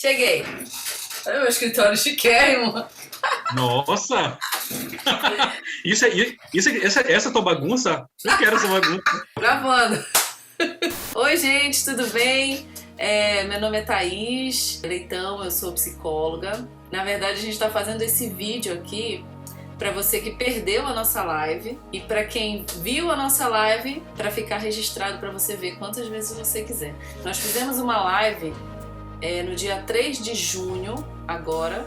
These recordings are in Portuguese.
Cheguei. Olha o meu escritório chiquérrimo. Nossa! Essa tua bagunça? Eu quero essa bagunça. Gravando. Oi, gente, tudo bem? Meu nome é Thaís Leitão, eu sou psicóloga. Na verdade, a gente está fazendo esse vídeo aqui para você que perdeu a nossa live e para quem viu a nossa live, para ficar registrado para você ver quantas vezes você quiser. Nós fizemos uma live no dia 3 de junho, agora,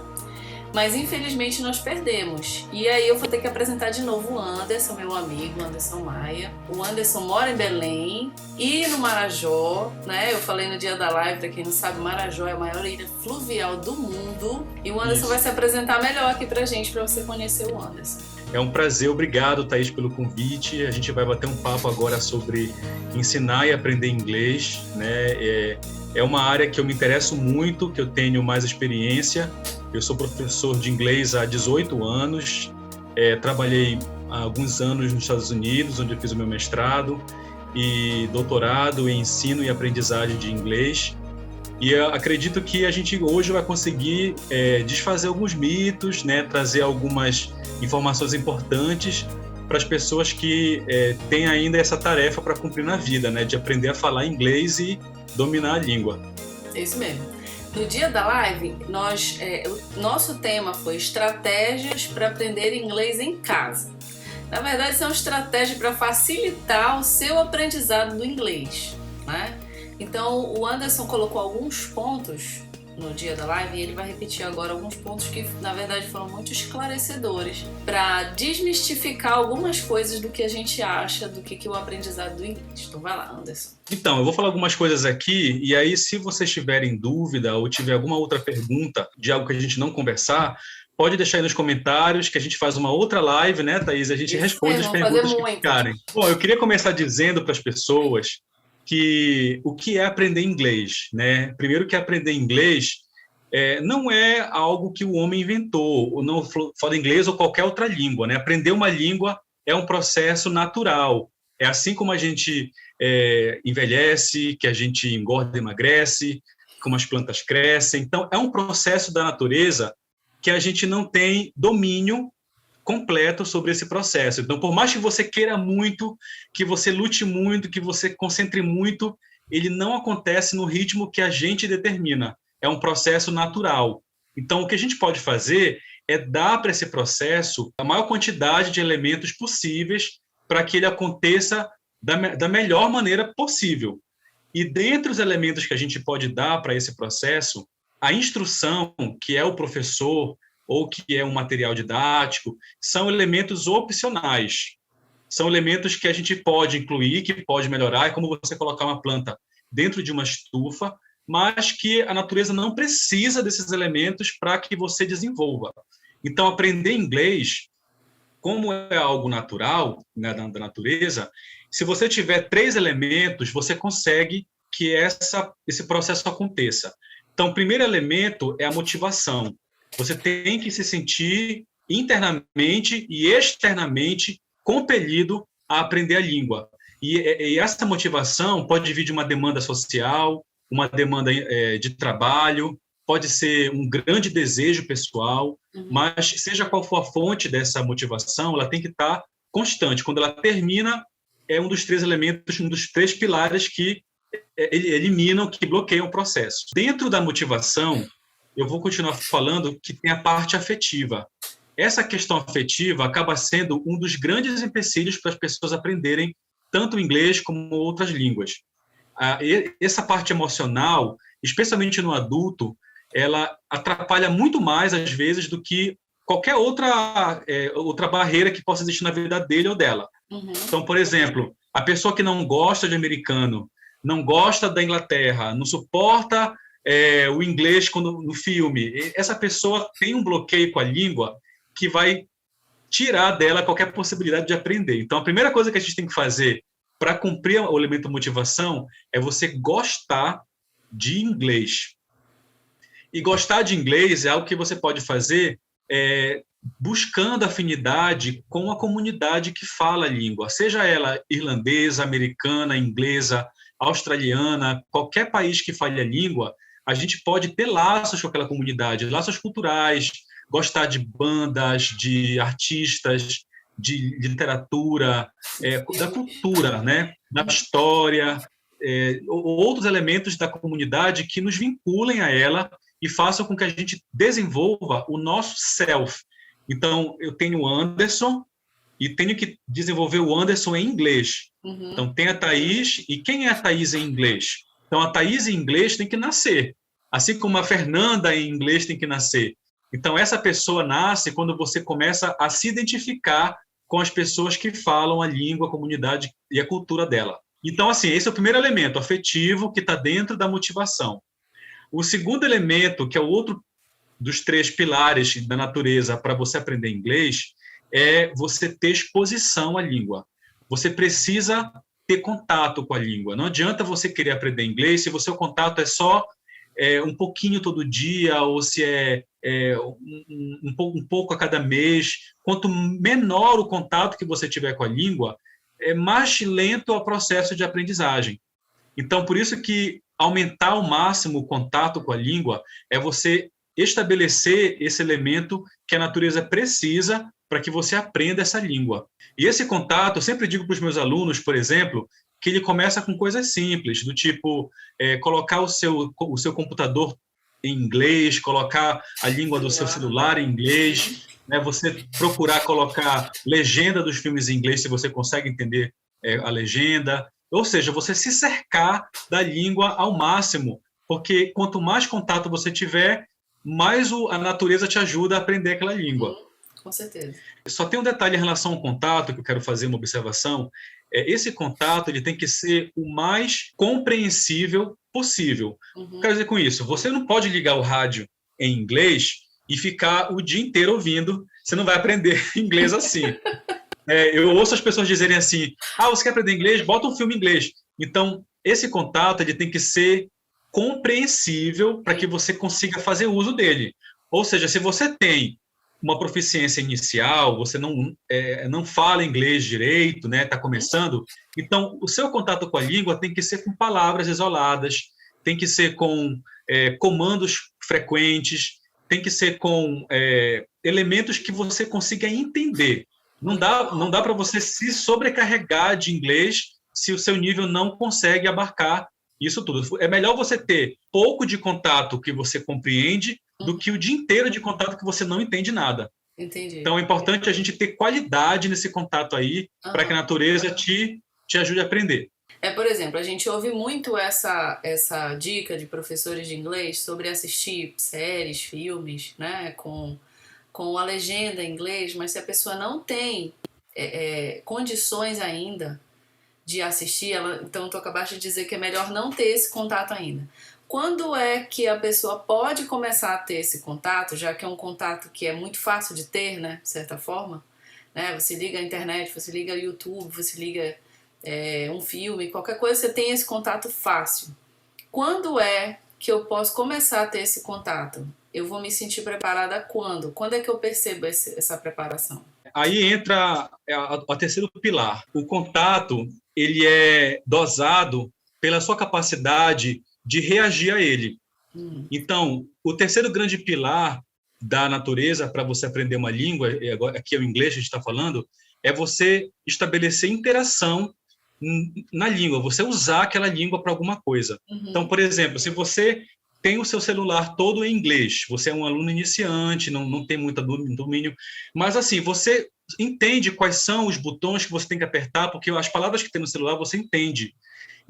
mas infelizmente nós perdemos. E aí eu vou ter que apresentar de novo o Anderson, meu amigo, Anderson Maia. O Anderson mora em Belém e no Marajó, né? Eu falei no dia da live, pra quem não sabe, Marajó é a maior ilha fluvial do mundo. E o Anderson vai se apresentar melhor aqui pra gente, pra você conhecer o Anderson. É um prazer, obrigado, Thaís, pelo convite. A gente vai bater um papo agora sobre ensinar e aprender inglês, né? É uma área que eu me interesso muito, que eu tenho mais experiência. Eu sou professor de inglês há 18 anos, trabalhei há alguns anos nos Estados Unidos, onde eu fiz o meu mestrado e doutorado em ensino e aprendizagem de inglês. E acredito que a gente hoje vai conseguir desfazer alguns mitos, né, trazer algumas informações importantes para as pessoas que têm ainda essa tarefa para cumprir na vida, né, de aprender a falar inglês e dominar a língua. É isso mesmo. No dia da live, o nosso tema foi estratégias para aprender inglês em casa. Na verdade, são estratégias para facilitar o seu aprendizado do inglês, né? Então, o Anderson colocou alguns pontos no dia da live e ele vai repetir agora alguns pontos que, na verdade, foram muito esclarecedores para desmistificar algumas coisas do que a gente acha do que é o aprendizado do inglês. Então, vai lá, Anderson. Então, eu vou falar algumas coisas aqui e aí, se vocês tiverem dúvida ou tiver alguma outra pergunta de algo que a gente não conversar, pode deixar aí nos comentários que a gente faz uma outra live, né, Thaís? A gente responde as perguntas que ficarem. Bom, eu queria começar dizendo para as pessoas que o que é aprender inglês, né? Primeiro que aprender inglês não é algo que o homem inventou, ou não fala inglês ou qualquer outra língua, né? Aprender uma língua é um processo natural. É assim como a gente envelhece, que a gente engorda e emagrece, como as plantas crescem. Então, é um processo da natureza que a gente não tem domínio completo sobre esse processo. Então, por mais que você queira muito, que você lute muito, que você concentre muito, ele não acontece no ritmo que a gente determina. É um processo natural. Então, o que a gente pode fazer é dar para esse processo a maior quantidade de elementos possíveis para que ele aconteça da melhor maneira possível. E dentre os elementos que a gente pode dar para esse processo, a instrução, que é o professor, ou que é um material didático, são elementos opcionais. São elementos que a gente pode incluir, que pode melhorar, é como você colocar uma planta dentro de uma estufa, mas que a natureza não precisa desses elementos para que você desenvolva. Então, aprender inglês, como é algo natural, né, da natureza, se você tiver 3 elementos, você consegue que esse processo aconteça. Então, o primeiro elemento é a motivação. Você tem que se sentir internamente e externamente compelido a aprender a língua. E essa motivação pode vir de uma demanda social, uma demanda de trabalho, pode ser um grande desejo pessoal, mas seja qual for a fonte dessa motivação, ela tem que estar constante. Quando ela termina, é um dos 3 elementos, um dos 3 pilares que eliminam, que bloqueiam o processo. Dentro da motivação, eu vou continuar falando que tem a parte afetiva. Essa questão afetiva acaba sendo um dos grandes empecilhos para as pessoas aprenderem tanto o inglês como outras línguas. Essa parte emocional, especialmente no adulto, ela atrapalha muito mais, às vezes, do que qualquer outra barreira que possa existir na vida dele ou dela. Então, por exemplo, a pessoa que não gosta de americano, não gosta da Inglaterra, não suporta o inglês no filme, essa pessoa tem um bloqueio com a língua que vai tirar dela qualquer possibilidade de aprender. Então, a primeira coisa que a gente tem que fazer para cumprir o elemento motivação é você gostar de inglês. E gostar de inglês é algo que você pode fazer buscando afinidade com a comunidade que fala a língua, seja ela irlandesa, americana, inglesa, australiana, qualquer país que fale a língua, a gente pode ter laços com aquela comunidade, laços culturais, gostar de bandas, de artistas, de literatura, da cultura, né? Da história, outros elementos da comunidade que nos vinculem a ela e façam com que a gente desenvolva o nosso self. Então, eu tenho o Anderson e tenho que desenvolver o Anderson em inglês. Então, tem a Thaís, e quem é a Thaís em inglês? Então, a Thaís em inglês tem que nascer, assim como a Fernanda em inglês tem que nascer. Então, essa pessoa nasce quando você começa a se identificar com as pessoas que falam a língua, a comunidade e a cultura dela. Então, assim, esse é o primeiro elemento afetivo que está dentro da motivação. O segundo elemento, que é o outro dos 3 pilares da natureza para você aprender inglês, é você ter exposição à língua. Você precisa ter contato com a língua. Não adianta você querer aprender inglês se o seu contato é só um pouquinho todo dia, ou se um pouco a cada mês. Quanto menor o contato que você tiver com a língua, mais lento é o processo de aprendizagem. Então, por isso que aumentar ao máximo o contato com a língua é você estabelecer esse elemento que a natureza precisa para que você aprenda essa língua. E esse contato, eu sempre digo para os meus alunos, por exemplo, que ele começa com coisas simples, do tipo colocar o seu computador em inglês, colocar a língua do seu celular em inglês, né? Você procurar colocar legenda dos filmes em inglês, se você consegue entender a legenda. Ou seja, você se cercar da língua ao máximo, porque quanto mais contato você tiver, mais a natureza te ajuda a aprender aquela língua. Com certeza. Só tem um detalhe em relação ao contato, que eu quero fazer uma observação. Esse contato ele tem que ser o mais compreensível possível. Quero dizer com isso, você não pode ligar o rádio em inglês e ficar o dia inteiro ouvindo, você não vai aprender inglês assim. Eu ouço as pessoas dizerem assim, você quer aprender inglês? Bota um filme em inglês. Então, esse contato ele tem que ser compreensível para que você consiga fazer uso dele. Ou seja, se você tem uma proficiência inicial, você não fala inglês direito, né? Está começando, então o seu contato com a língua tem que ser com palavras isoladas, tem que ser com comandos frequentes, tem que ser com elementos que você consiga entender. Não dá para você se sobrecarregar de inglês se o seu nível não consegue abarcar isso tudo. É melhor você ter pouco de contato que você compreende do que o dia inteiro de contato que você não entende nada. Entendi. Então, é importante a gente ter qualidade nesse contato aí, para que a natureza te ajude a aprender. Por exemplo, a gente ouve muito essa dica de professores de inglês sobre assistir séries, filmes, né, com a legenda em inglês, mas se a pessoa não tem condições ainda de assistir, então tu acabaste de dizer que é melhor não ter esse contato ainda. Quando é que a pessoa pode começar a ter esse contato, já que é um contato que é muito fácil de ter, né, de certa forma, né? Você liga a internet, você liga o YouTube, você liga um filme, qualquer coisa, você tem esse contato fácil. Quando é que eu posso começar a ter esse contato? Eu vou me sentir preparada quando? Quando é que eu percebo essa preparação? Aí entra o terceiro pilar. O contato, ele é dosado pela sua capacidade de reagir a ele. Então, o terceiro grande pilar da natureza para você aprender uma língua, aqui é o inglês que a gente está falando, é você estabelecer interação na língua, você usar aquela língua para alguma coisa. Então, por exemplo, se você tem o seu celular todo em inglês, você é um aluno iniciante, não tem muito domínio, mas assim, você entende quais são os botões que você tem que apertar, porque as palavras que tem no celular você entende.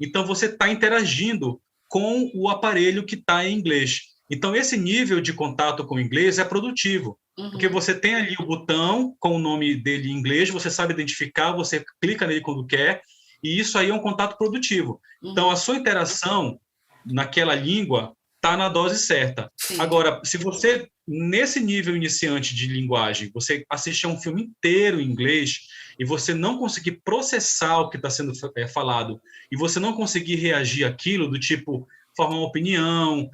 Então, você está interagindo com o aparelho que está em inglês. Então, esse nível de contato com o inglês é produtivo, porque você tem ali o botão com o nome dele em inglês, você sabe identificar, você clica nele quando quer, e isso aí é um contato produtivo. Então, a sua interação naquela língua está na dose certa. Sim. Agora, se você, nesse nível iniciante de linguagem, você assistir a um filme inteiro em inglês e você não conseguir processar o que está sendo falado e você não conseguir reagir àquilo, do tipo, formar uma opinião,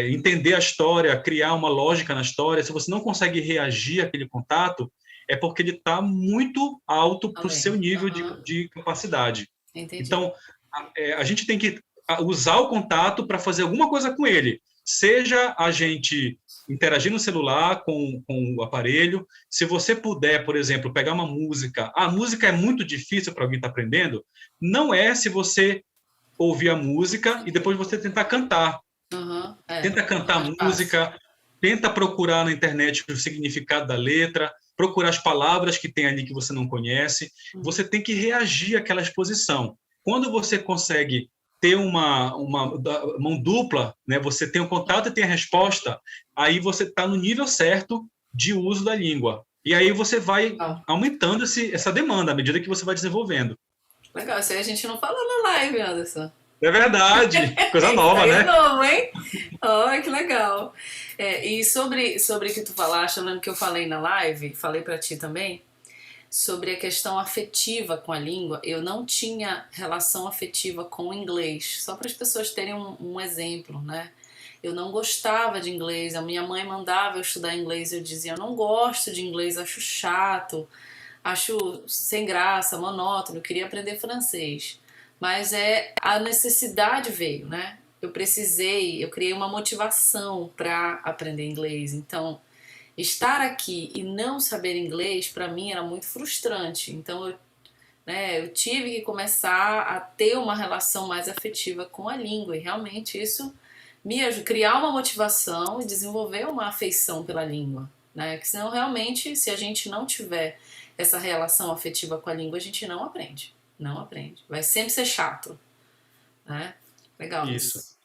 entender a história, criar uma lógica na história, se você não consegue reagir àquele contato, é porque ele está muito alto para o seu nível de capacidade. Entendi. Então, a gente tem que usar o contato para fazer alguma coisa com ele. Seja a gente interagir no celular com o aparelho, se você puder, por exemplo, pegar uma música. A música é muito difícil para alguém estar aprendendo, não é se você ouvir a música e depois você tentar cantar. Tenta cantar a música, tenta procurar na internet o significado da letra, procurar as palavras que tem ali que você não conhece. Você tem que reagir àquela exposição. Quando você consegue ter uma mão dupla, né? Você tem o contato e tem a resposta, aí você está no nível certo de uso da língua. E aí você vai aumentando essa demanda à medida que você vai desenvolvendo. Legal, isso aí a gente não falou na live, Anderson. É verdade, coisa nova, né? É novo, hein? Oh, que legal. E sobre o que tu falaste, eu lembro que eu falei na live, falei pra ti também, sobre a questão afetiva com a língua. Eu não tinha relação afetiva com o inglês, só para as pessoas terem um exemplo, né? Eu não gostava de inglês, a minha mãe mandava eu estudar inglês, eu dizia, eu não gosto de inglês, acho chato, acho sem graça, monótono, eu queria aprender francês. Mas a necessidade veio, né? Eu criei uma motivação para aprender inglês. Então, estar aqui e não saber inglês, para mim, era muito frustrante. Então, eu tive que começar a ter uma relação mais afetiva com a língua. E realmente isso me ajuda a criar uma motivação e desenvolver uma afeição pela língua, né? Porque senão, realmente, se a gente não tiver essa relação afetiva com a língua, a gente não aprende. Não aprende. Vai sempre ser chato. Né? Legal. Isso.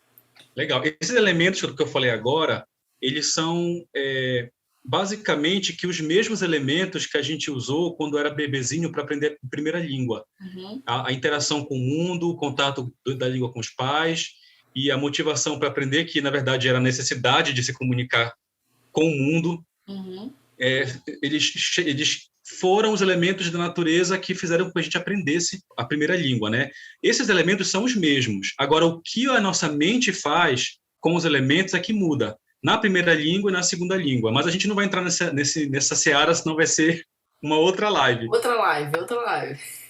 Legal. Esses elementos que eu falei agora, eles são basicamente os mesmos elementos que a gente usou quando era bebezinho para aprender a primeira língua. A interação com o mundo, o contato da língua com os pais e a motivação para aprender, que na verdade era a necessidade de se comunicar com o mundo. Eles foram os elementos da natureza que fizeram com que a gente aprendesse a primeira língua, né? Esses elementos são os mesmos. Agora, o que a nossa mente faz com os elementos é que muda na primeira língua e na segunda língua. Mas a gente não vai entrar nessa seara, senão vai ser uma outra live. Outra live.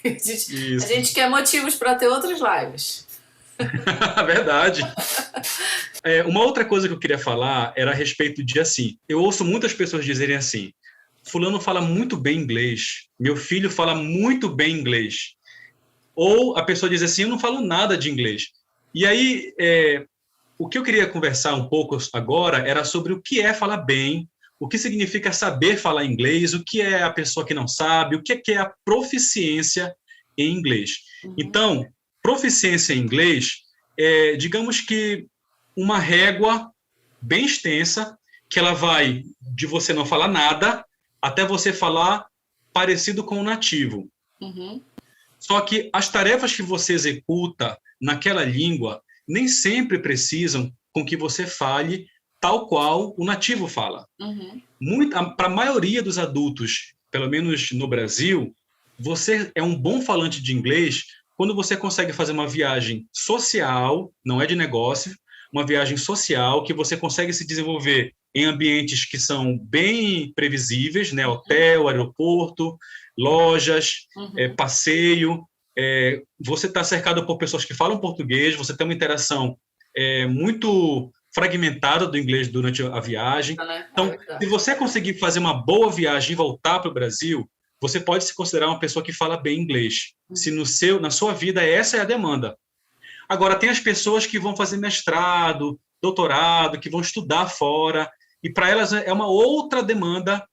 A gente quer motivos para ter outras lives. Verdade. Uma outra coisa que eu queria falar era a respeito de, assim, eu ouço muitas pessoas dizerem assim, fulano fala muito bem inglês, meu filho fala muito bem inglês. Ou a pessoa diz assim, eu não falo nada de inglês. E aí, o que eu queria conversar um pouco agora era sobre o que é falar bem, o que significa saber falar inglês, o que é a pessoa que não sabe, o que é a proficiência em inglês. Então, proficiência em inglês é, digamos que, uma régua bem extensa, que ela vai de você não falar nada até você falar parecido com o nativo. Só que as tarefas que você executa naquela língua nem sempre precisam com que você fale tal qual o nativo fala. Para a maioria dos adultos, pelo menos no Brasil, você é um bom falante de inglês quando você consegue fazer uma viagem social, não é de negócio, uma viagem social que você consegue se desenvolver em ambientes que são bem previsíveis, né? Hotel, aeroporto, lojas, passeio. Você está cercado por pessoas que falam português, você tem uma interação muito fragmentada do inglês durante a viagem. Então, se você conseguir fazer uma boa viagem e voltar para o Brasil, você pode se considerar uma pessoa que fala bem inglês. Se na sua vida essa é a demanda. Agora, tem as pessoas que vão fazer mestrado, doutorado, que vão estudar fora, e para elas é uma outra demanda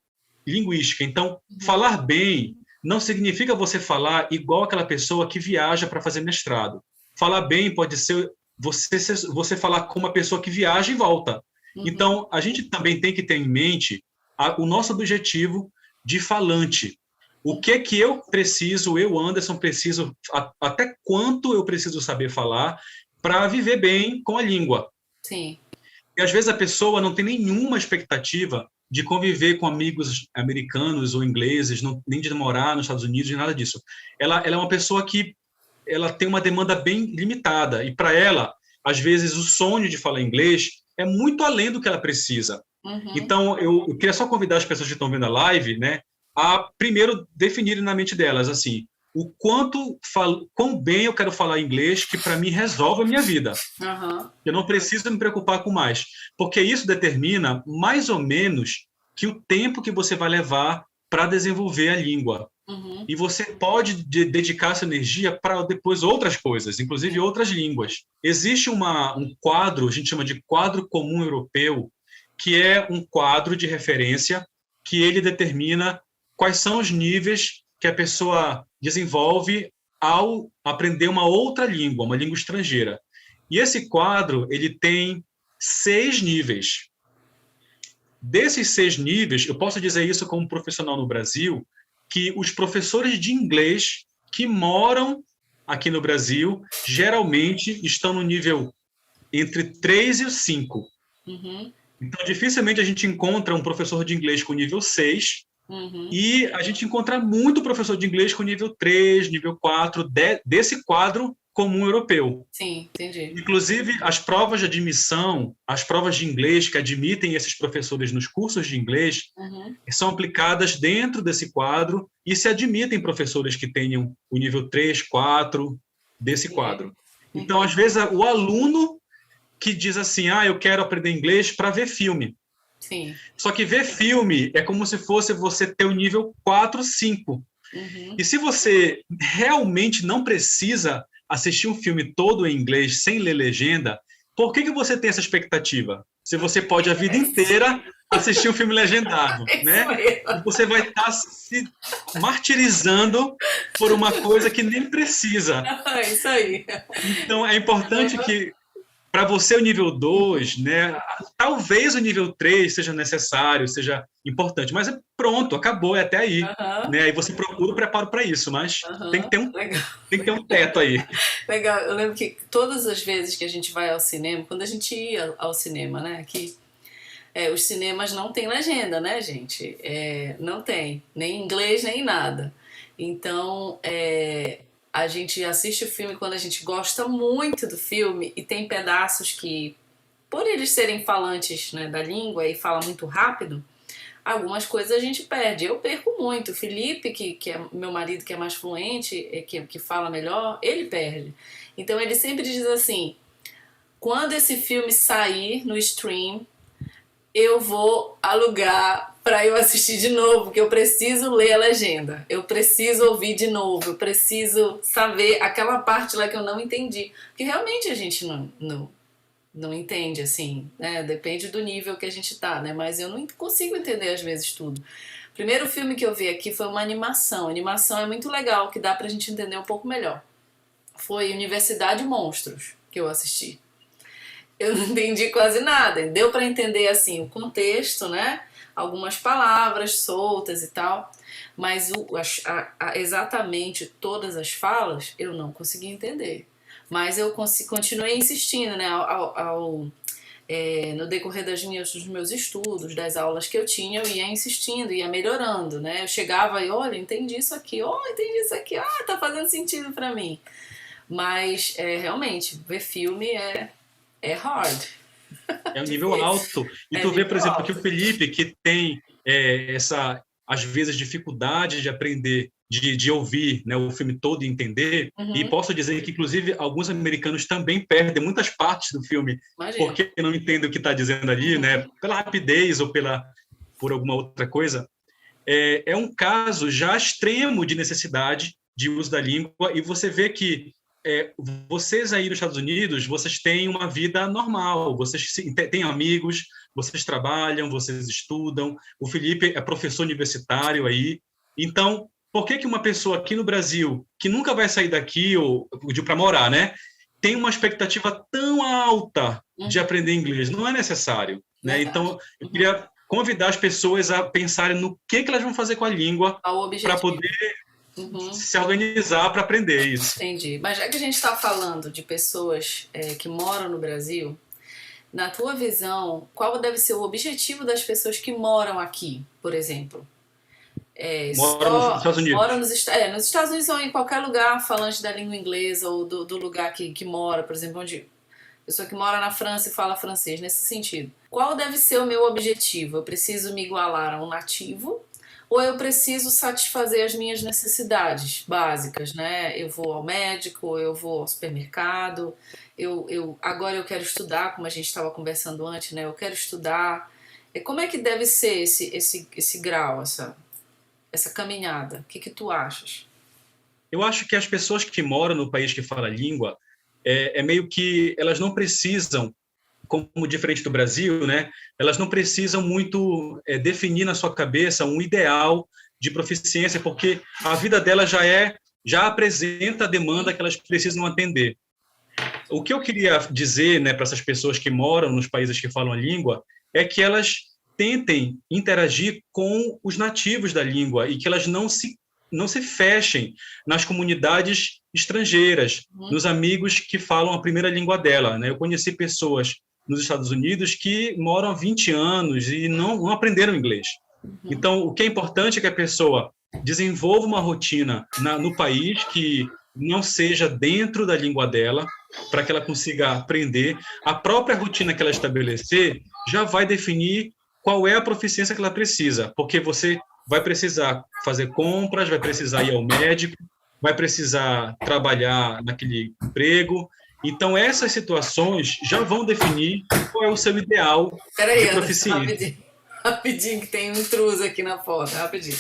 linguística. Então, falar bem não significa você falar igual aquela pessoa que viaja para fazer mestrado. Falar bem pode ser você falar com uma pessoa que viaja e volta. Então, a gente também tem que ter em mente o nosso objetivo de falante. O que eu preciso, eu, Anderson, preciso, até quanto eu preciso saber falar para viver bem com a língua. Sim. E às vezes a pessoa não tem nenhuma expectativa de conviver com amigos americanos ou ingleses, nem de morar nos Estados Unidos, nem nada disso. Ela é uma pessoa que ela tem uma demanda bem limitada, e para ela, às vezes, o sonho de falar inglês é muito além do que ela precisa. Então, eu queria só convidar as pessoas que estão vendo a live, né, a primeiro definirem na mente delas, assim, quão bem eu quero falar inglês, que para mim resolve a minha vida. Uhum. Eu não preciso me preocupar com mais, porque isso determina mais ou menos que o tempo que você vai levar para desenvolver a língua. Uhum. E você pode dedicar essa energia para depois outras coisas, inclusive outras línguas. Existe um quadro, a gente chama de quadro comum europeu, que é um quadro de referência que ele determina quais são os níveis que a pessoa desenvolve ao aprender uma outra língua, uma língua estrangeira. E esse quadro, ele tem 6 níveis. Desses 6 níveis, eu posso dizer isso como profissional no Brasil, que os professores de inglês que moram aqui no Brasil geralmente estão no nível entre 3 e 5. Uhum. Então, dificilmente a gente encontra um professor de inglês com nível 6 e a gente encontra muito professor de inglês com nível 3, nível 4, desse quadro comum europeu. Sim, entendi. Inclusive, as provas de admissão, as provas de inglês que admitem esses professores nos cursos de inglês, são aplicadas dentro desse quadro e se admitem professores que tenham o nível 3, 4 desse quadro. Então, às vezes, o aluno que diz assim, eu quero aprender inglês para ver filme. Sim. Só que ver filme é como se fosse você ter o nível 4, 5. E se você realmente não precisa assistir um filme todo em inglês sem ler legenda, por que você tem essa expectativa? Se você pode a vida inteira assistir um filme legendado, né? E você vai estar se martirizando por uma coisa que nem precisa. É isso aí. Então, é importante que para você o nível 2, né, talvez o nível 3 seja necessário, seja importante, mas pronto, acabou, é até aí. Né? Aí você procura o preparo para isso, mas tem que ter um teto aí. Legal, eu lembro que todas as vezes que a gente vai ao cinema, quando a gente ia ao cinema, né, aqui, os cinemas não tem legenda, né, gente? Não tem, nem inglês, nem nada. Então, a gente assiste o filme quando a gente gosta muito do filme e tem pedaços que, por eles serem falantes, né, da língua e falam muito rápido, algumas coisas a gente perde. Eu perco muito. O Felipe, que é meu marido, que é mais fluente, que fala melhor, ele perde. Então ele sempre diz assim, quando esse filme sair no stream, eu vou alugar para eu assistir de novo, porque eu preciso ler a legenda, eu preciso ouvir de novo, eu preciso saber aquela parte lá que eu não entendi, porque realmente a gente não entende, assim, né? Depende do nível que a gente tá, né? Mas eu não consigo entender às vezes tudo. O primeiro filme que eu vi aqui foi uma animação. A animação é muito legal, que dá pra gente entender um pouco melhor. Foi Universidade Monstros que eu assisti. Eu não entendi quase nada. Deu para entender assim o contexto, né? Algumas palavras soltas e tal, mas exatamente todas as falas eu não consegui entender. Mas eu continuei insistindo, né? No decorrer dos meus estudos, das aulas que eu tinha, eu ia insistindo, ia melhorando, né? Eu chegava e, olha, entendi isso aqui, entendi isso aqui, tá fazendo sentido para mim. Mas realmente, ver filme é hard. É um nível alto. E tu vê, por exemplo, que o Felipe, que tem às vezes, dificuldade de aprender, de ouvir, né, o filme todo e entender, e posso dizer que, inclusive, alguns americanos também perdem muitas partes do filme, porque não entendem o que está dizendo ali, né, pela rapidez ou por alguma outra coisa. É um caso já extremo de necessidade de uso da língua, e você vê que vocês aí nos Estados Unidos, vocês têm uma vida normal, vocês têm amigos, vocês trabalham, vocês estudam, o Felipe é professor universitário aí, então, por que uma pessoa aqui no Brasil, que nunca vai sair daqui para morar, né, tem uma expectativa tão alta de aprender inglês? Não é necessário, né? Então, eu queria convidar as pessoas a pensarem no que elas vão fazer com a língua para poder se organizar para aprender isso. Entendi. Mas já que a gente está falando de pessoas que moram no Brasil, na tua visão, qual deve ser o objetivo das pessoas que moram aqui, por exemplo? Moram nos Estados Unidos. Moram nos Estados Unidos ou em qualquer lugar falante da língua inglesa ou do lugar que mora, por exemplo, onde pessoa que mora na França e fala francês, nesse sentido. Qual deve ser o meu objetivo? Eu preciso me igualar a um nativo? ou eu preciso satisfazer as minhas necessidades básicas, né? Eu vou ao médico, eu vou ao supermercado, agora eu quero estudar, como a gente estava conversando antes, né? Eu quero estudar. Como é que deve ser esse grau, essa caminhada? O que tu achas? Eu acho que as pessoas que moram no país que fala a língua, é meio que elas não precisam, como diferente do Brasil, né? Elas não precisam muito definir na sua cabeça um ideal de proficiência, porque a vida delas já apresenta a demanda que elas precisam atender. O que eu queria dizer, né, para essas pessoas que moram nos países que falam a língua é que elas tentem interagir com os nativos da língua e que elas não se fechem nas comunidades estrangeiras, nos amigos que falam a primeira língua dela, né? Eu conheci pessoas nos Estados Unidos que moram há 20 anos e não aprenderam inglês. Então, o que é importante é que a pessoa desenvolva uma rotina no país que não seja dentro da língua dela, para que ela consiga aprender. A própria rotina que ela estabelecer já vai definir qual é a proficiência que ela precisa, porque você vai precisar fazer compras, vai precisar ir ao médico, vai precisar trabalhar naquele emprego. Então, essas situações já vão definir qual é o seu ideal de proficiência. Rapidinho, que tem um intruso aqui na porta, rapidinho.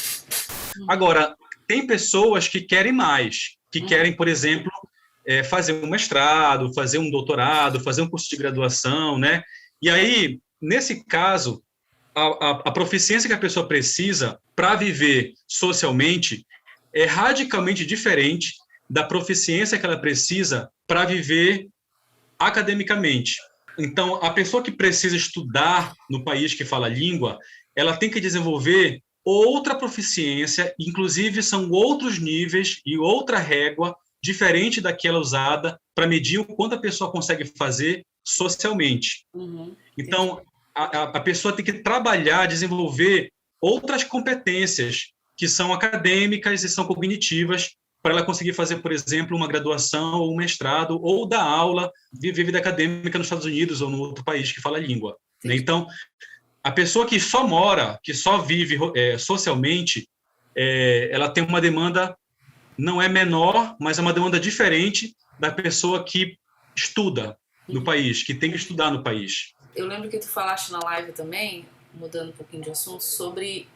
Agora, tem pessoas que querem mais, que querem, por exemplo, fazer um mestrado, fazer um doutorado, fazer um curso de graduação, né? E aí, nesse caso, a proficiência que a pessoa precisa para viver socialmente é radicalmente diferente da proficiência que ela precisa para viver academicamente. Então, a pessoa que precisa estudar no país que fala a língua, ela tem que desenvolver outra proficiência, inclusive são outros níveis e outra régua diferente daquela usada para medir o quanto a pessoa consegue fazer socialmente. Então, a pessoa tem que trabalhar, desenvolver outras competências que são acadêmicas e são cognitivas para ela conseguir fazer, por exemplo, uma graduação ou um mestrado ou dar aula, viver vida acadêmica nos Estados Unidos ou no outro país que fala a língua. Né? Então, a pessoa que só mora, que só vive socialmente, ela tem uma demanda, não é menor, mas é uma demanda diferente da pessoa que estuda no país, que tem que estudar no país. Eu lembro que tu falaste na live também, mudando um pouquinho de assunto, sobre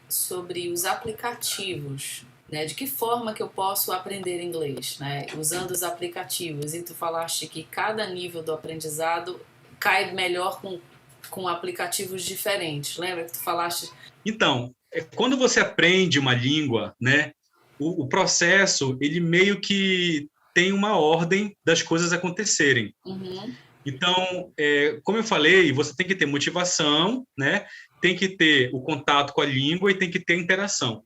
os aplicativos, né? De que forma que eu posso aprender inglês, né? Usando os aplicativos. E tu falaste que cada nível do aprendizado cai melhor com aplicativos diferentes. Lembra que tu falaste? Então, quando você aprende uma língua, né? O processo, ele meio que tem uma ordem das coisas acontecerem. Então, como eu falei, você tem que ter motivação, né? Tem que ter o contato com a língua e tem que ter interação.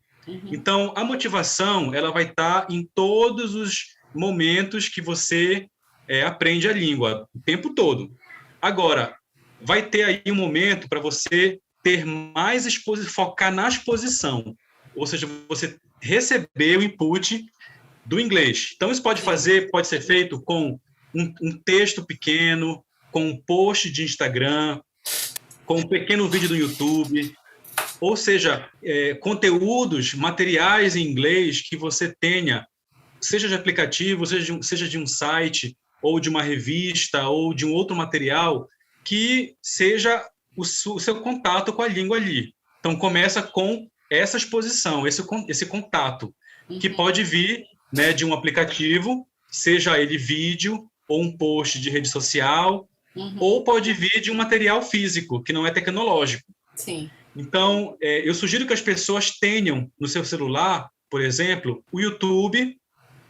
Então, a motivação, ela vai estar em todos os momentos que você aprende a língua, o tempo todo. Agora, vai ter aí um momento para você ter mais exposição, focar na exposição, ou seja, você receber o input do inglês. Então, isso pode ser feito com um texto pequeno, com um post de Instagram, com um pequeno vídeo do YouTube, ou seja, conteúdos, materiais em inglês que você tenha, seja de aplicativo, seja de um site, ou de uma revista, ou de um outro material, que seja o seu contato com a língua ali. Então, começa com essa exposição, esse contato, que pode vir, né, de um aplicativo, seja ele vídeo, ou um post de rede social, ou pode vir de um material físico, que não é tecnológico. Sim. Então, eu sugiro que as pessoas tenham no seu celular, por exemplo, o YouTube,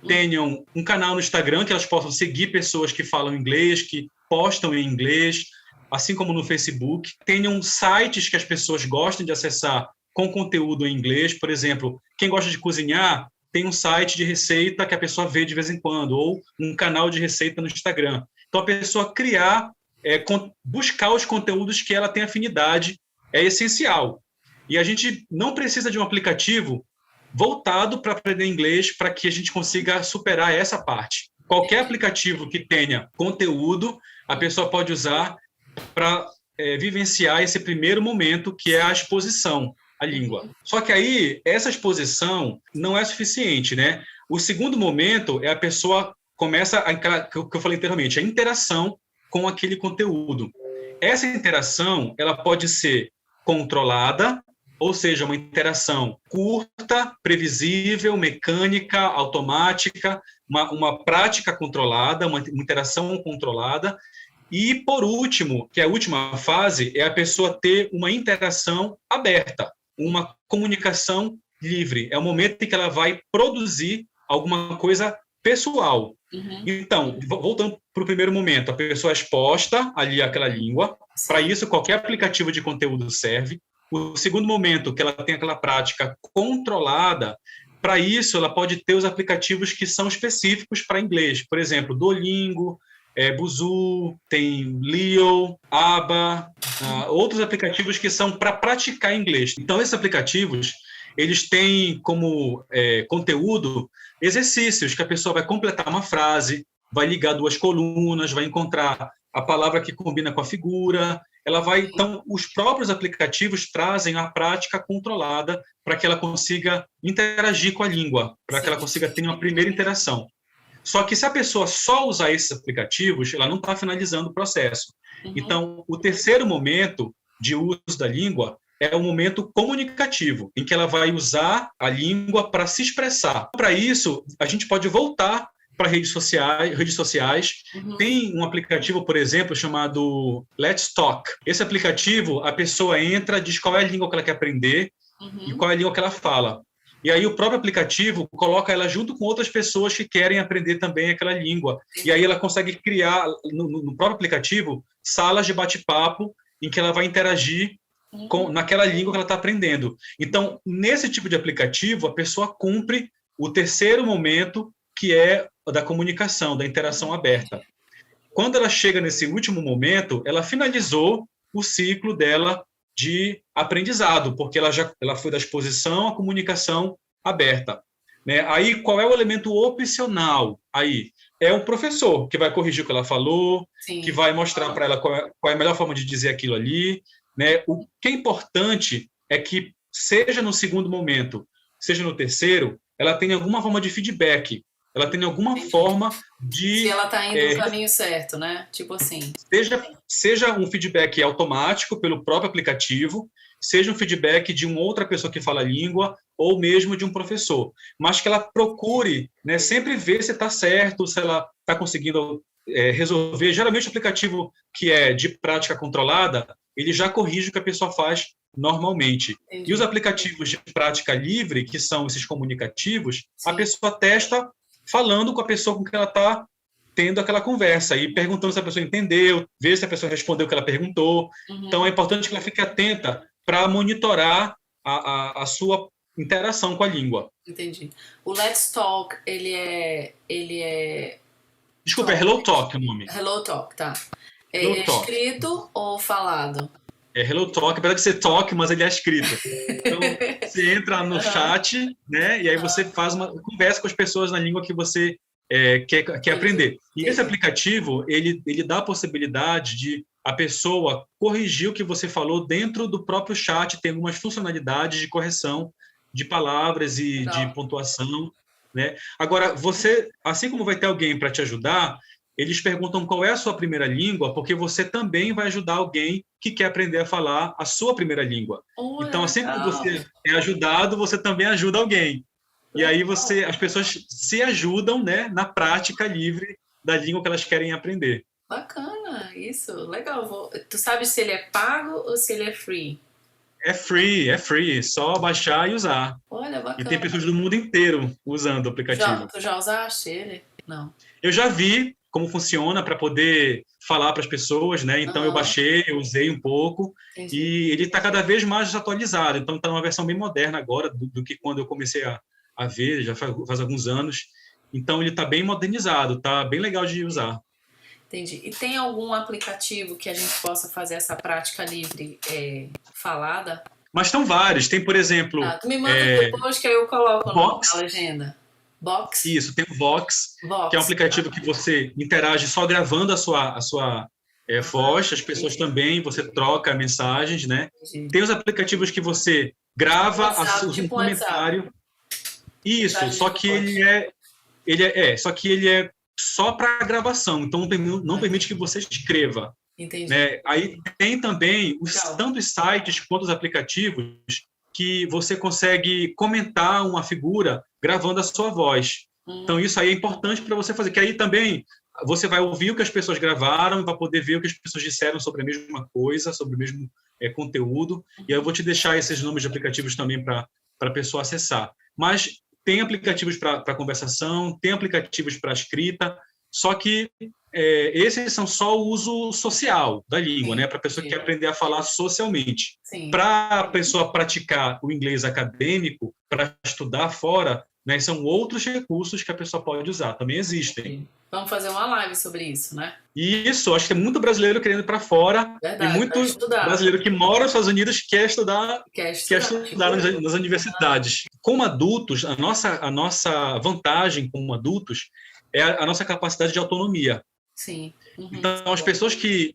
tenham um canal no Instagram, que elas possam seguir pessoas que falam inglês, que postam em inglês, assim como no Facebook. Tenham sites que as pessoas gostem de acessar com conteúdo em inglês. Por exemplo, quem gosta de cozinhar, tem um site de receita que a pessoa vê de vez em quando, ou um canal de receita no Instagram. Então, a pessoa criar, buscar os conteúdos que ela tem afinidade é essencial. E a gente não precisa de um aplicativo voltado para aprender inglês para que a gente consiga superar essa parte. Qualquer aplicativo que tenha conteúdo, a pessoa pode usar para vivenciar esse primeiro momento, que é a exposição. a língua. Só que aí, essa exposição não é suficiente, né? O segundo momento é a pessoa começa, que eu falei anteriormente, a interação com aquele conteúdo. Essa interação, ela pode ser controlada, ou seja, uma interação curta, previsível, mecânica, automática, uma prática controlada, uma interação controlada. E, por último, que é a última fase, é a pessoa ter uma interação aberta, uma comunicação livre. É o momento em que ela vai produzir alguma coisa pessoal. Então, voltando para o primeiro momento, a pessoa é exposta ali àquela língua. Para isso, qualquer aplicativo de conteúdo serve. O segundo momento, que ela tem aquela prática controlada, para isso ela pode ter os aplicativos que são específicos para inglês. Por exemplo, Duolingo, Busuu, tem Leo, Aba, outros aplicativos que são para praticar inglês. Então, esses aplicativos, eles têm como conteúdo exercícios que a pessoa vai completar uma frase, vai ligar duas colunas, vai encontrar a palavra que combina com a figura. Então, os próprios aplicativos trazem a prática controlada para que ela consiga interagir com a língua, para que ela consiga ter uma primeira interação. Só que se a pessoa só usar esses aplicativos, ela não está finalizando o processo. Então, o terceiro momento de uso da língua é o momento comunicativo, em que ela vai usar a língua para se expressar. Para isso, a gente pode voltar para redes sociais. Tem um aplicativo, por exemplo, chamado Let's Talk. Esse aplicativo, a pessoa entra, diz qual é a língua que ela quer aprender e qual é a língua que ela fala. E aí o próprio aplicativo coloca ela junto com outras pessoas que querem aprender também aquela língua. E aí ela consegue criar, no próprio aplicativo, salas de bate-papo em que ela vai interagir naquela língua que ela está aprendendo. Então, nesse tipo de aplicativo, a pessoa cumpre o terceiro momento, que é da comunicação, da interação aberta. Quando ela chega nesse último momento, ela finalizou o ciclo dela de aprendizado, porque ela foi da exposição à comunicação aberta. Né? Aí, qual é o elemento opcional? Aí, é o professor que vai corrigir o que ela falou, que vai mostrar para ela qual é a melhor forma de dizer aquilo ali. Né? O que é importante é que, seja no segundo momento, seja no terceiro, ela tenha alguma forma de feedback, ela tem alguma forma de... Se ela está indo no caminho certo, né? Tipo assim. Seja um feedback automático pelo próprio aplicativo, seja um feedback de uma outra pessoa que fala a língua, ou mesmo de um professor. Mas que ela procure, né, sempre ver se está certo, se ela está conseguindo resolver. Geralmente o aplicativo que é de prática controlada, ele já corrige o que a pessoa faz normalmente. Entendi. E os aplicativos de prática livre, que são esses comunicativos, a pessoa testa falando com a pessoa com quem ela está tendo aquela conversa e perguntando se a pessoa entendeu, ver se a pessoa respondeu o que ela perguntou. Então, é importante que ela fique atenta para monitorar a sua interação com a língua. Entendi. O Let's Talk, ele é... Desculpa, é Hello Talk o nome. Hello Talk, tá. É escrito ou falado? É Hello Talk, apesar de ser talk, mas ele é escrito. Então, você entra no chat, né, e aí você faz uma conversa com as pessoas na língua que você quer aprender. E esse aplicativo, ele dá a possibilidade de a pessoa corrigir o que você falou dentro do próprio chat, tem algumas funcionalidades de correção de palavras e de pontuação. Né? Agora, você, assim como vai ter alguém para te ajudar, eles perguntam qual é a sua primeira língua, porque você também vai ajudar alguém que quer aprender a falar a sua primeira língua. Então, assim como você é ajudado, você também ajuda alguém. E aí as pessoas se ajudam, né, na prática livre da língua que elas querem aprender. Bacana, isso, legal. Tu sabe se ele é pago ou se ele é free? É free, só baixar e usar. Olha, bacana. E tem pessoas do mundo inteiro usando o aplicativo. Tu já usaste ele? Não. Eu já vi como funciona para poder falar para as pessoas, né? Então eu baixei, eu usei um pouco. Entendi. E ele está cada vez mais atualizado. Então está numa versão bem moderna agora do que quando eu comecei a ver, já faz alguns anos. Então ele está bem modernizado, está bem legal de usar. Entendi. E tem algum aplicativo que a gente possa fazer essa prática livre falada? Mas estão vários. Tem, por exemplo... tu me manda depois que eu coloco na legenda. Box? Isso, tem o Vox, que é um aplicativo que você interage só gravando a sua voz, as pessoas também, você troca mensagens, né? Tem os aplicativos que você grava WhatsApp, um tipo um WhatsApp. comentário. Isso, Mensagem só de que voz. só que ele é só para gravação, então não permite que você escreva, Entendi. né? Aí tem também Legal. tanto os sites quanto os aplicativos que você consegue comentar uma figura gravando a sua voz. Então Hum, isso aí é importante para você fazer, que aí também você vai ouvir o que as pessoas gravaram e vai poder ver o que as pessoas disseram sobre a mesma coisa, sobre o mesmo conteúdo. E aí eu vou te deixar esses nomes de aplicativos também para a pessoa acessar. Mas tem aplicativos para conversação, tem aplicativos para escrita, só que esses são só o uso social da língua, sim, né? Para a pessoa que quer entendi. aprender a falar socialmente. Sim, Para a pessoa praticar o inglês acadêmico, para estudar fora, né, são outros recursos que a pessoa pode usar, também existem. entendi. Vamos fazer uma live sobre isso, né? E isso, acho que é muito brasileiro querendo ir para fora e Verdade, para muito estudar. brasileiro que mora nos Estados Unidos Quer quer estudar, estudar tipo eu. nas universidades. Como adultos, a nossa vantagem como adultos é a nossa capacidade de autonomia. Sim. Uhum. Então, as pessoas que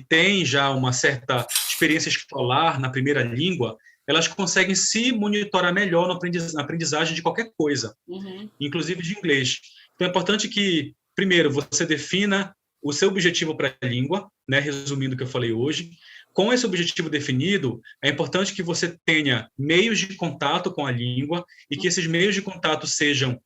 têm já uma certa experiência escolar na primeira língua, elas conseguem se monitorar melhor na aprendizagem de qualquer coisa, Uhum. inclusive de inglês. Então, é importante que, primeiro, você defina o seu objetivo para a língua, né, resumindo o que eu falei hoje. Com esse objetivo definido, é importante que você tenha meios de contato com a língua e que esses meios de contato sejam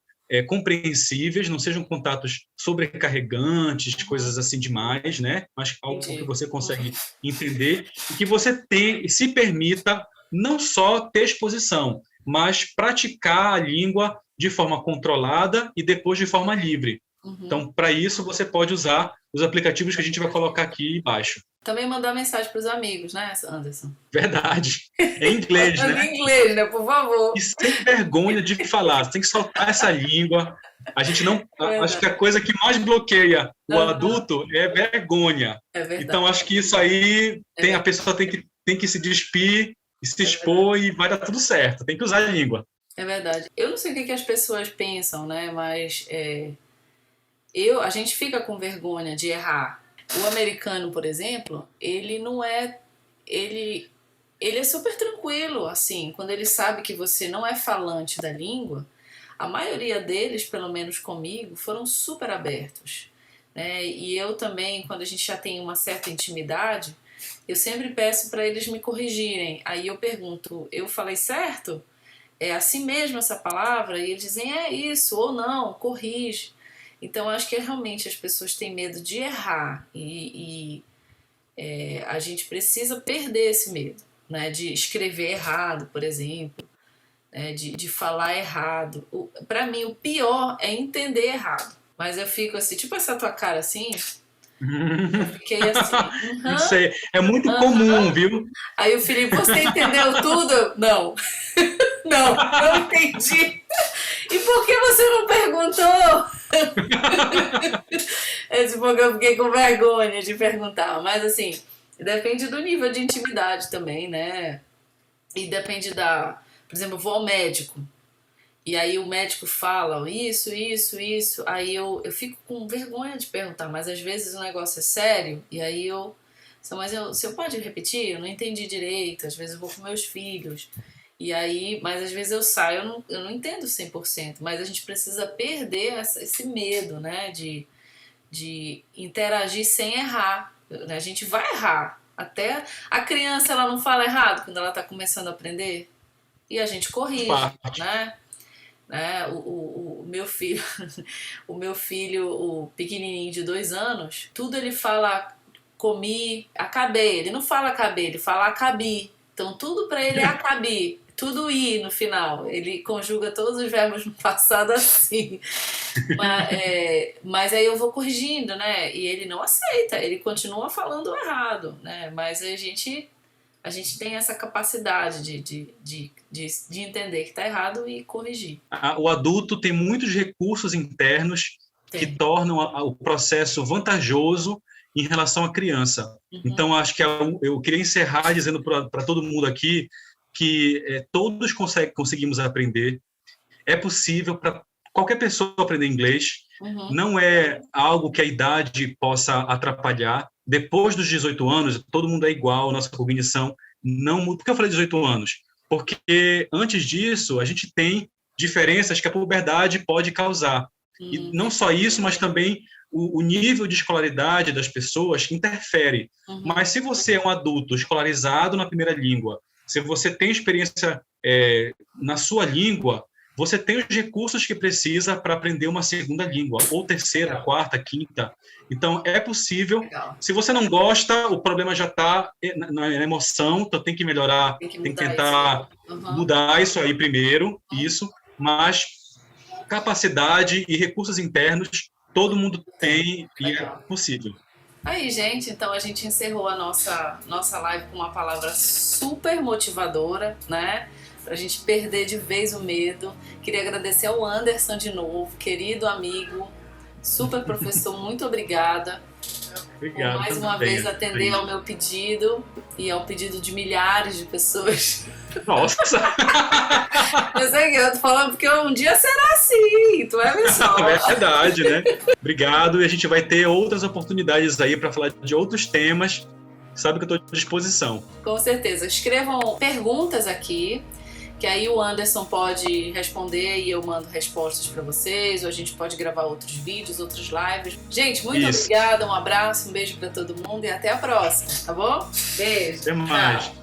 compreensíveis, não sejam contatos sobrecarregantes, coisas assim demais, né? Mas algo que Entendi. você consegue entender e que você se permita não só ter exposição, mas praticar a língua de forma controlada e depois de forma livre. Uhum. Então, para isso, você pode usar os aplicativos que a gente vai colocar aqui embaixo. Também mandar mensagem para os amigos, né, Anderson? Verdade. É inglês, Falando né? em inglês, né, por E favor. sem vergonha de falar. Você tem que soltar essa língua. A gente não. É Acho que verdade. a coisa que mais bloqueia o Uhum. adulto é vergonha. É Então, verdade. acho que isso aí É a verdade. pessoa tem que se despir e se É verdade. expor e vai dar tudo certo. Tem que usar a língua. É verdade. Eu não sei o que as pessoas pensam, né, mas a gente fica com vergonha de errar. O americano, por exemplo, ele não é. Ele, ele é super tranquilo, assim, quando ele sabe que você não é falante da língua, a maioria deles, pelo menos comigo, foram super abertos. Né? E eu também, quando a gente já tem uma certa intimidade, eu sempre peço para eles me corrigirem. Aí eu pergunto, eu falei certo? É assim mesmo essa palavra? E eles dizem, é isso, ou não, corrige. Então, acho que realmente as pessoas têm medo de errar e a gente precisa perder esse medo, né? De escrever errado, por exemplo, né? De falar errado. Para mim, o pior é entender errado. Mas eu fico assim, tipo essa tua cara assim, eu fiquei assim, Isso aham, é muito aham. comum, viu? Aí o Felipe, você entendeu tudo? Não, não entendi. E por que você não perguntou? É tipo que eu fiquei com vergonha de perguntar. Mas assim, depende do nível de intimidade também, né? E depende da. Por exemplo, eu vou ao médico. E aí o médico fala isso. Aí eu fico com vergonha de perguntar, mas às vezes o negócio é sério. E aí eu. Mas você pode repetir? Eu não entendi direito. Às vezes eu vou com meus filhos. E aí, mas às vezes eu saio, eu não entendo 100%. Mas a gente precisa perder esse medo, né? De interagir sem errar. A gente vai errar. Até a criança ela não fala errado quando ela está começando a aprender. E a gente corrige, Parte. né? O meu filho, o meu filho, o pequenininho de 2 anos, tudo ele fala comi, acabei. Ele não fala acabei, ele fala acabi. Então tudo para ele é acabi. Tudo i no final. Ele conjuga todos os verbos no passado assim. Mas aí eu vou corrigindo, né? E ele não aceita, ele continua falando errado, né? Mas a gente tem essa capacidade de entender que está errado e corrigir. O adulto tem muitos recursos internos que Tem. tornam o processo vantajoso em relação à criança. Uhum. Então, acho que eu queria encerrar dizendo para todo mundo aqui que todos conseguimos aprender. É possível para qualquer pessoa aprender inglês. Uhum. Não é algo que a idade possa atrapalhar. Depois dos 18 anos, todo mundo é igual, nossa cognição não muda. Por que eu falei 18 anos? porque antes disso a gente tem diferenças que a puberdade pode causar. E não só isso, mas também o nível de escolaridade das pessoas interfere. Mas se você é um adulto escolarizado na primeira língua, se você tem experiência na sua língua, você tem os recursos que precisa para aprender uma segunda língua, ou terceira, quarta, quinta. Então, é possível. Legal. Se você não gosta, o problema já está na emoção, então tem que melhorar, tem que tentar mudar isso aí primeiro, isso, mas capacidade e recursos internos todo mundo tem e é possível. Aí, gente, então a gente encerrou a nossa live com uma palavra super motivadora, né? Pra gente perder de vez o medo. Queria agradecer ao Anderson de novo, querido amigo, super professor, muito obrigada. Obrigado. Por mais uma vez atender ao meu pedido e ao pedido de milhares de pessoas. Nossa! Eu sei que eu tô falando porque um dia será assim, tu vai ver só. É verdade, né? Obrigado, e a gente vai ter outras oportunidades aí para falar de outros temas. Sabe que eu estou à disposição. Com certeza. Escrevam perguntas aqui, que aí o Anderson pode responder e eu mando respostas para vocês, ou a gente pode gravar outros vídeos, outras lives. Gente, muito obrigada, um abraço, um beijo para todo mundo e até a próxima, tá bom? Beijo. Até mais. Tchau.